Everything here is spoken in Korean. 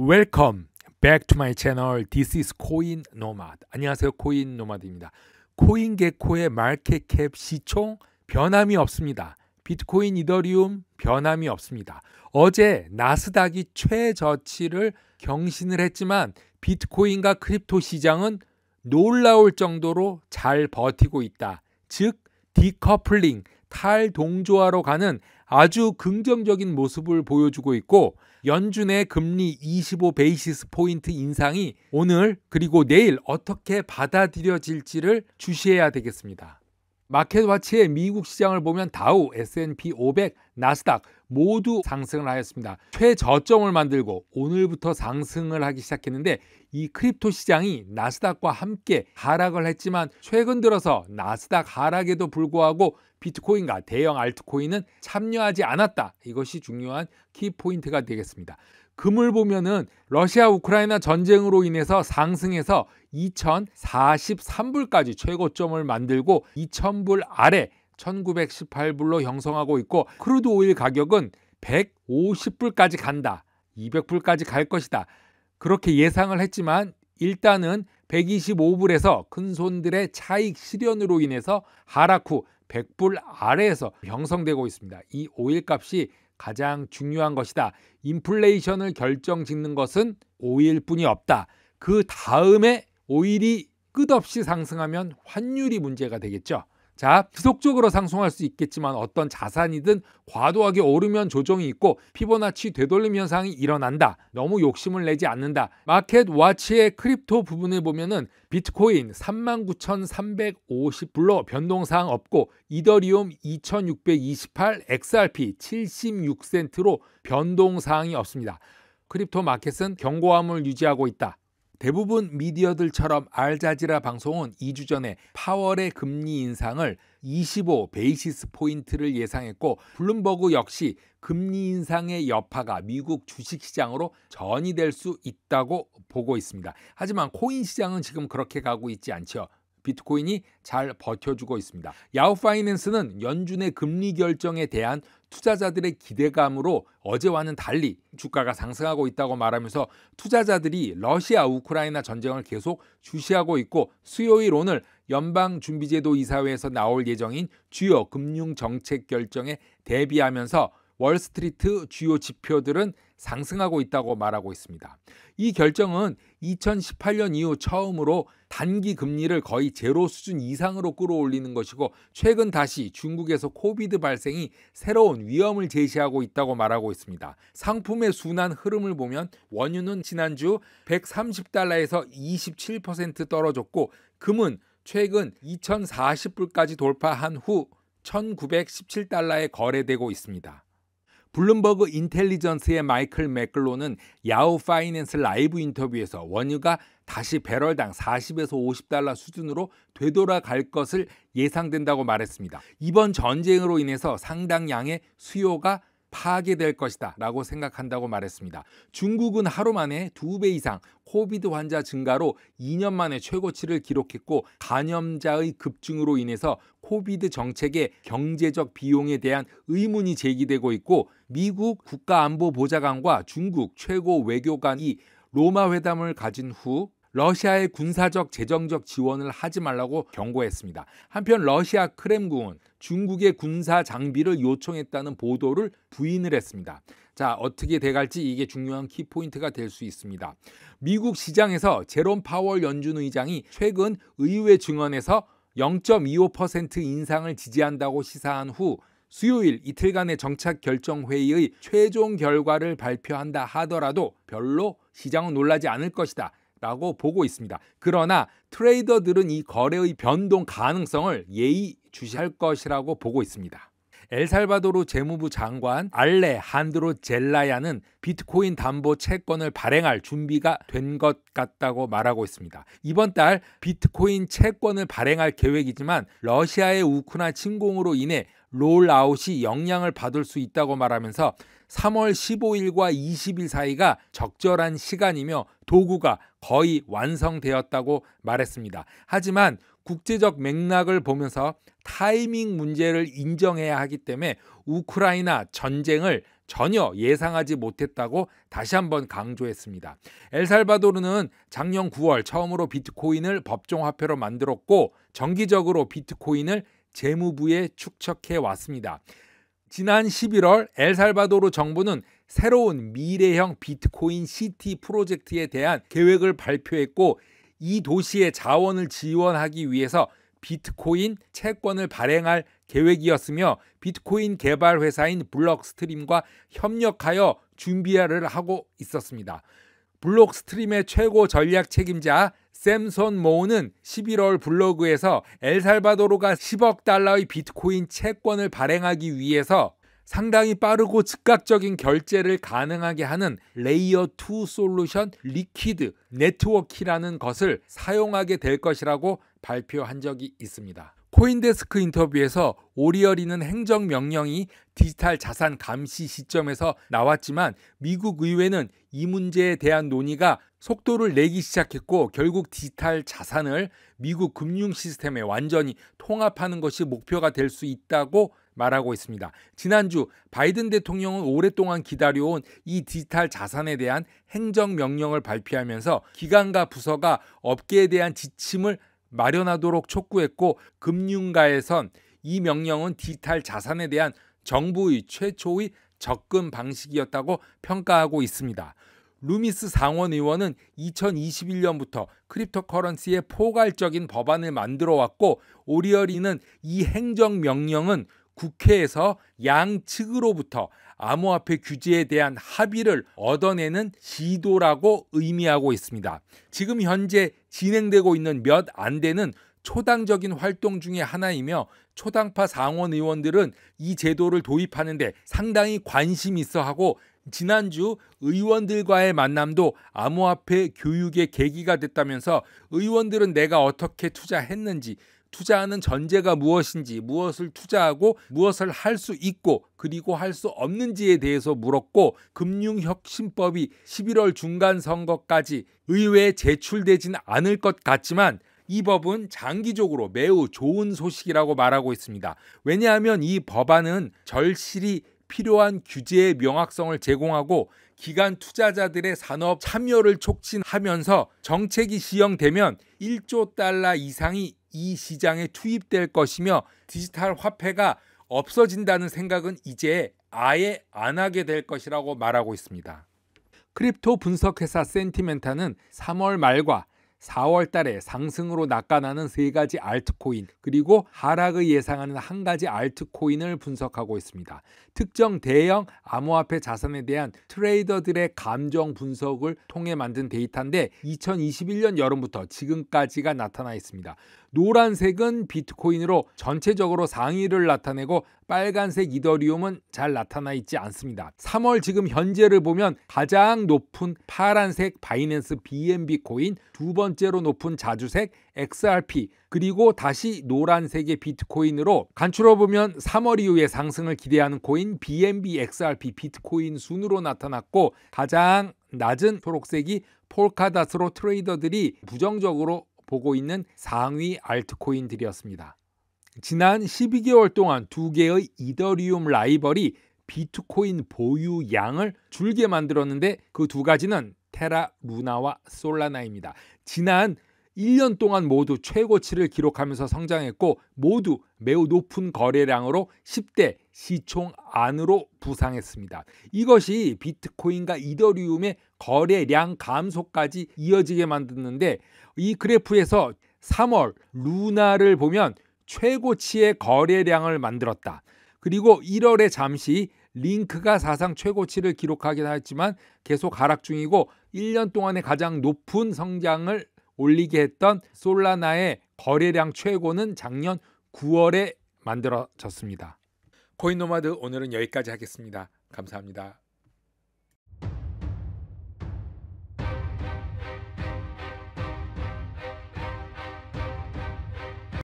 Welcome back to my channel. This is 코인 노마드. 안녕하세요, 코인 노마드입니다. 코인 개코의 마켓캡 시총 변함이 없습니다. 비트코인, 이더리움 변함이 없습니다. 어제 나스닥이 최저치를 경신을 했지만 비트코인과 크립토 시장은 놀라울 정도로 잘 버티고 있다. 즉 디커플링, 탈동조화로 가는 아주 긍정적인 모습을 보여주고 있고, 연준의 금리 25 베이시스 포인트 인상이 오늘 그리고 내일 어떻게 받아들여질지를 주시해야 되겠습니다. 마켓와치의 미국 시장을 보면 다우, S&P 500, 나스닥 모두 상승을 하였습니다. 최저점을 만들고 오늘부터 상승을 하기 시작했는데, 이 크립토 시장이 나스닥과 함께 하락을 했지만 최근 들어서 나스닥 하락에도 불구하고 비트코인과 대형 알트코인은 참여하지 않았다. 이것이 중요한 키포인트가 되겠습니다. 금을 보면은 러시아 우크라이나 전쟁으로 인해서 상승해서 2043불까지 최고점을 만들고 2000불 아래 1918불로 형성하고 있고, 크루드 오일 가격은 150불까지 간다. 200불까지 갈 것이다. 그렇게 예상을 했지만 일단은 125불에서 큰손들의 차익 실현으로 인해서 하락 후 100불 아래에서 형성되고 있습니다. 이 오일 값이 가장 중요한 것이다. 인플레이션을 결정짓는 것은 오일뿐이 없다. 그 다음에 오일이 끝없이 상승하면 환율이 문제가 되겠죠. 자, 지속적으로 상승할 수 있겠지만 어떤 자산이든 과도하게 오르면 조정이 있고 피보나치 되돌림 현상이 일어난다. 너무 욕심을 내지 않는다. 마켓와치의 크립토 부분을 보면은 비트코인 39,350불로 변동사항 없고, 이더리움 2,628, XRP 76센트로 변동사항이 없습니다. 크립토 마켓은 견고함을 유지하고 있다. 대부분 미디어들처럼 알자지라 방송은 2주 전에 파월의 금리 인상을 25 베이시스 포인트를 예상했고, 블룸버그 역시 금리 인상의 여파가 미국 주식시장으로 전이될 수 있다고 보고 있습니다. 하지만 코인 시장은 지금 그렇게 가고 있지 않죠. 비트코인이 잘 버텨주고 있습니다. 야후 파이낸스는 연준의 금리 결정에 대한 투자자들의 기대감으로 어제와는 달리 주가가 상승하고 있다고 말하면서 투자자들이 러시아 우크라이나 전쟁을 계속 주시하고 있고, 수요일 오늘 연방준비제도 이사회에서 나올 예정인 주요 금융정책 결정에 대비하면서 월스트리트 주요 지표들은 상승하고 있다고 말하고 있습니다. 이 결정은 2018년 이후 처음으로 단기 금리를 거의 제로 수준 이상으로 끌어올리는 것이고, 최근 다시 중국에서 코비드 발생이 새로운 위험을 제시하고 있다고 말하고 있습니다. 상품의 순환 흐름을 보면 원유는 지난주 130달러에서 27% 떨어졌고, 금은 최근 2040불까지 돌파한 후 1917달러에 거래되고 있습니다. 블룸버그 인텔리전스의 마이클 맥글로는 야후 파이낸스 라이브 인터뷰에서 원유가 다시 배럴당 40에서 50달러 수준으로 되돌아갈 것을 예상된다고 말했습니다. 이번 전쟁으로 인해서 상당량의 수요가 파괴될 것이다 라고 생각한다고 말했습니다. 중국은 하루 만에 2배 이상 코비드 환자 증가로 2년 만에 최고치를 기록했고, 감염자의 급증으로 인해서 코비드 정책의 경제적 비용에 대한 의문이 제기되고 있고, 미국 국가안보보좌관과 중국 최고 외교관이 로마 회담을 가진 후 러시아의 군사적 재정적 지원을 하지 말라고 경고했습니다. 한편 러시아 크렘군은 중국의 군사 장비를 요청했다는 보도를 부인을 했습니다. 자, 어떻게 돼갈지 이게 중요한 키포인트가 될 수 있습니다. 미국 시장에서 제롬 파월 연준 의장이 최근 의회 증언에서 0.25% 인상을 지지한다고 시사한 후 수요일 이틀간의 정착결정회의의 최종 결과를 발표한다 하더라도 별로 시장은 놀라지 않을 것이다 라고 보고 있습니다. 그러나 트레이더들은 이 거래의 변동 가능성을 예의주시할 것이라고 보고 있습니다. 엘살바도르 재무부 장관 알레 한드로 젤라야는 비트코인 담보 채권을 발행할 준비가 된 것 같다고 말하고 있습니다. 이번 달 비트코인 채권을 발행할 계획이지만 러시아의 우크라이나 침공으로 인해 롤아웃이 영향을 받을 수 있다고 말하면서 3월 15일과 20일 사이가 적절한 시간이며 도구가 거의 완성되었다고 말했습니다. 하지만 국제적 맥락을 보면서 타이밍 문제를 인정해야 하기 때문에 우크라이나 전쟁을 전혀 예상하지 못했다고 다시 한번 강조했습니다. 엘살바도르는 작년 9월 처음으로 비트코인을 법정화폐로 만들었고 정기적으로 비트코인을 재무부에 축적해 왔습니다. 지난 11월 엘살바도르 정부는 새로운 미래형 비트코인 시티 프로젝트에 대한 계획을 발표했고 이 도시의 자원을 지원하기 위해서 비트코인 채권을 발행할 계획이었으며 비트코인 개발 회사인 블록스트림과 협력하여 준비를 하고 있었습니다. 블록스트림의 최고 전략 책임자 샘손 모우는 11월 블로그에서 엘살바도르가 10억 달러의 비트코인 채권을 발행하기 위해서 상당히 빠르고 즉각적인 결제를 가능하게 하는 레이어 2 솔루션 리퀴드 네트워크라는 것을 사용하게 될 것이라고 발표한 적이 있습니다. 코인데스크 인터뷰에서 오리얼이는 행정명령이 디지털 자산 감시 시점에서 나왔지만 미국 의회는 이 문제에 대한 논의가 속도를 내기 시작했고 결국 디지털 자산을 미국 금융 시스템에 완전히 통합하는 것이 목표가 될 수 있다고 말하고 있습니다. 지난주 바이든 대통령은 오랫동안 기다려온 이 디지털 자산에 대한 행정명령을 발표하면서 기관과 부서가 업계에 대한 지침을 마련하도록 촉구했고 금융가에선 이 명령은 디지털 자산에 대한 정부의 최초의 접근 방식이었다고 평가하고 있습니다. 루미스 상원 의원은 2021년부터 크립토커런시의 포괄적인 법안을 만들어 왔고 오리얼이는 이 행정명령은 국회에서 양측으로부터 암호화폐 규제에 대한 합의를 얻어내는 시도라고 의미하고 있습니다. 지금 현재 진행되고 있는 몇 안 되는 초당적인 활동 중에 하나이며 초당파 상원 의원들은 이 제도를 도입하는데 상당히 관심 있어 하고 지난주 의원들과의 만남도 암호화폐 교육의 계기가 됐다면서 의원들은 내가 어떻게 투자했는지 투자하는 전제가 무엇인지 무엇을 투자하고 무엇을 할 수 있고 그리고 할 수 없는지에 대해서 물었고 금융혁신법이 11월 중간선거까지 의회에 제출되진 않을 것 같지만 이 법은 장기적으로 매우 좋은 소식이라고 말하고 있습니다. 왜냐하면 이 법안은 절실히 필요한 규제의 명확성을 제공하고 기관 투자자들의 산업 참여를 촉진하면서 정책이 시행되면 1조 달러 이상이 이 시장에 투입될 것이며 디지털 화폐가 없어진다는 생각은 이제 아예 안 하게 될 것이라고 말하고 있습니다. 크립토 분석회사 센티멘타는 3월 말과 4월 달에 상승으로 낙관하는 세 가지 알트코인 그리고 하락을 예상하는 한 가지 알트코인을 분석하고 있습니다. 특정 대형 암호화폐 자산에 대한 트레이더들의 감정 분석을 통해 만든 데이터인데 2021년 여름부터 지금까지가 나타나 있습니다. 노란색은 비트코인으로 전체적으로 상위를 나타내고 빨간색 이더리움은 잘 나타나 있지 않습니다. 3월 지금 현재를 보면 가장 높은 파란색 바이낸스 BNB 코인, 두 번째로 높은 자주색 XRP, 그리고 다시 노란색의 비트코인으로 간추려 보면 3월 이후에 상승을 기대하는 코인 BNB XRP 비트코인 순으로 나타났고 가장 낮은 초록색이 폴카닷으로 트레이더들이 부정적으로 보고 있는 상위 알트코인들이었습니다. 지난 12개월 동안 두 개의 이더리움 라이벌이 비트코인 보유량을 줄게 만들었는데 그 두 가지는 테라 루나와 솔라나입니다. 지난 1년 동안 모두 최고치를 기록하면서 성장했고 모두 매우 높은 거래량으로 10대 시총 안으로 부상했습니다. 이것이 비트코인과 이더리움의 거래량 감소까지 이어지게 만드는데 이 그래프에서 3월 루나를 보면 최고치의 거래량을 만들었다. 그리고 1월에 잠시 링크가 사상 최고치를 기록하긴 했지만 계속 하락 중이고 1년 동안의 가장 높은 성장을 올리게 했던 솔라나의 거래량 최고는 작년 9월에 만들어졌습니다. 코인노마드 오늘은 여기까지 하겠습니다. 감사합니다.